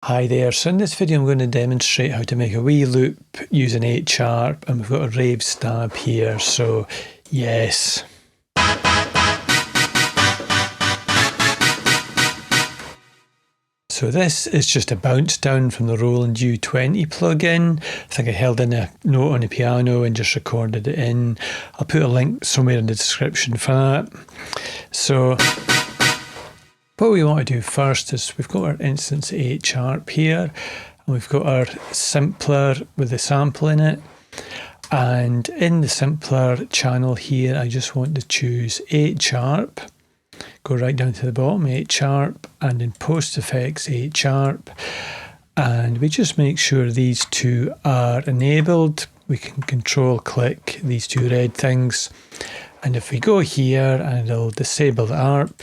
Hi there, so in this video I'm going to demonstrate how to make a wee loop using H-Arp, and we've got a RAVE stab here, so yes. So this is just a bounce down from the Roland U20 plugin. I think I held in a note on the piano and just recorded it in. I'll put a link somewhere in the description for that. So what we want to do first is we've got our instance H-Arp here, and we've got our simpler with the sample in it. And in the simpler channel here, I just want to choose H-Arp, go right down to the bottom, H-Arp, and in post effects H-Arp. And we just make sure these two are enabled. We can control click these two red things. And if we go here and it'll disable the ARP,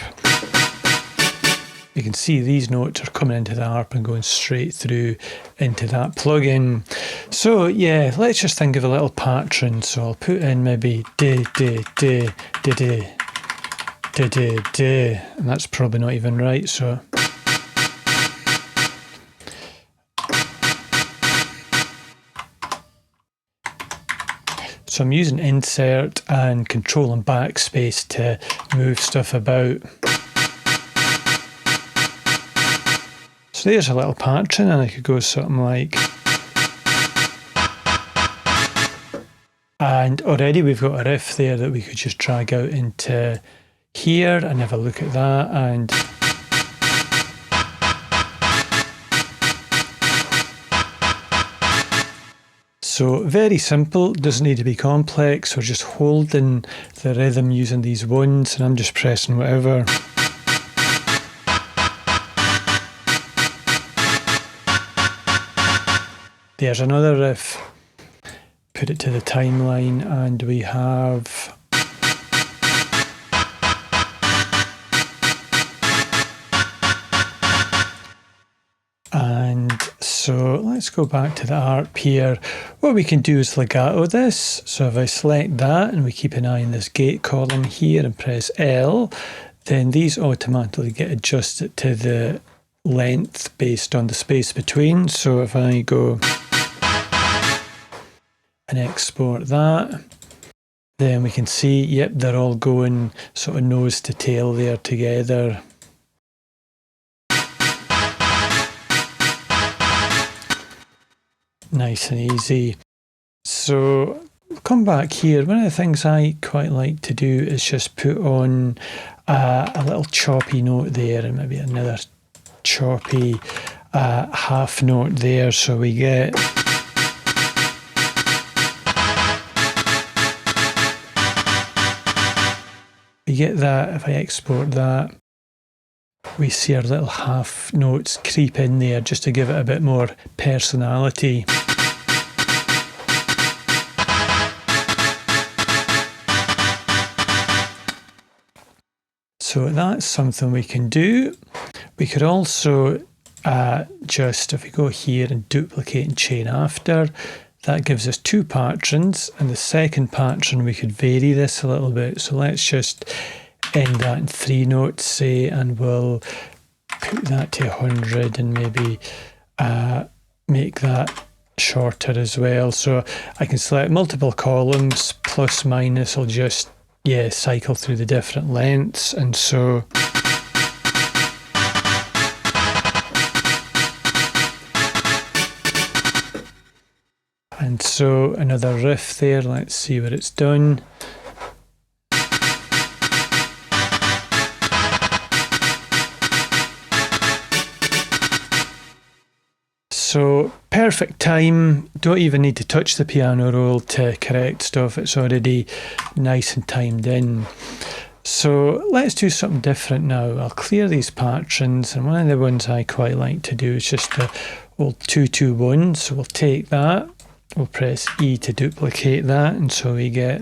you can see these notes are coming into the ARP and going straight through into that plugin. So yeah, let's just think of a little pattern. So I'll put in maybe and that's probably not even right. So I'm using insert and control and backspace to move stuff about. So there's a little pattern, and I could go something like, and already we've got a riff there that we could just drag out into here and have a look at that. And so very simple, doesn't need to be complex. We're just holding the rhythm using these ones, and I'm just pressing whatever. There's another riff, put it to the timeline, and we have and so let's go back to the ARP here. What we can do is legato this. So if I select that and we keep an eye on this gate column here and press L, then these automatically get adjusted to the length based on the space between. So if I go and export that, then we can see, yep, they're all going sort of nose to tail there together. Nice and easy. So come back here. One of the things I quite like to do is just put on a little choppy note there, and maybe another choppy half note there, so we get that. If I export that, we see our little half notes creep in there just to give it a bit more personality. So that's something we can do. We could also just, if we go here and duplicate and chain after, that gives us two patterns, and the second pattern we could vary this a little bit. So let's just end that in 3 notes, say, and we'll put that to 100 and maybe make that shorter as well. So I can select multiple columns, plus minus, I'll just, yeah, cycle through the different lengths. And so another riff there, let's see what it's done. So perfect time, don't even need to touch the piano roll to correct stuff, it's already nice and timed in. So let's do something different now. I'll clear these patterns, and one of the ones I quite like to do is just the old 2-2-1. So we'll take that, we'll press E to duplicate that, and so we get,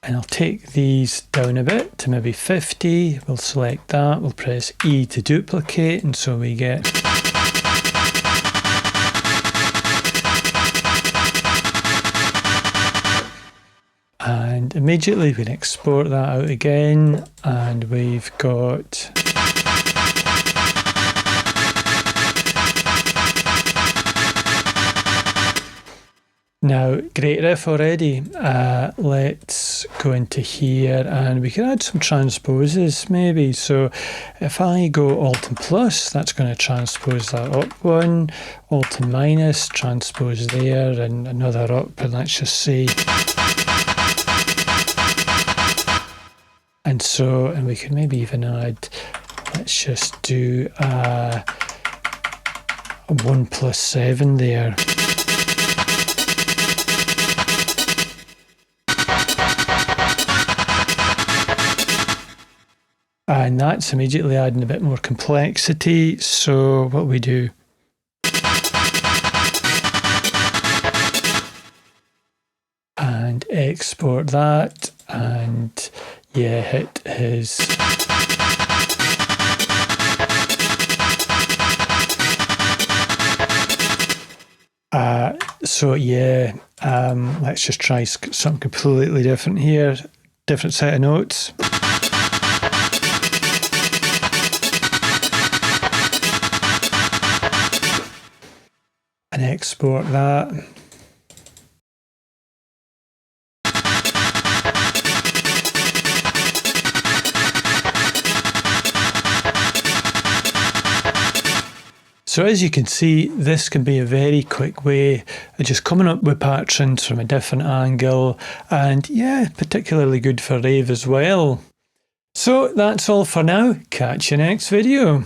and I'll take these down a bit to maybe 50, we'll select that, we'll press E to duplicate, and so we get, and immediately we can export that out again, and we've got Now, great riff already. Let's go into here and we can add some transposes maybe. So if I go Alt and plus, that's going to transpose that up one, Alt and minus, transpose there, and another up, and let's just say. And so, and we can maybe even add, let's just do a 1 plus 7 there. And that's immediately adding a bit more complexity. So what we do, and export that, and yeah, hit his so yeah, let's just try something completely different here, different set of notes. And export that. So as you can see, this can be a very quick way of just coming up with patterns from a different angle, and yeah, particularly good for RAVE as well. So that's all for now. Catch you next video.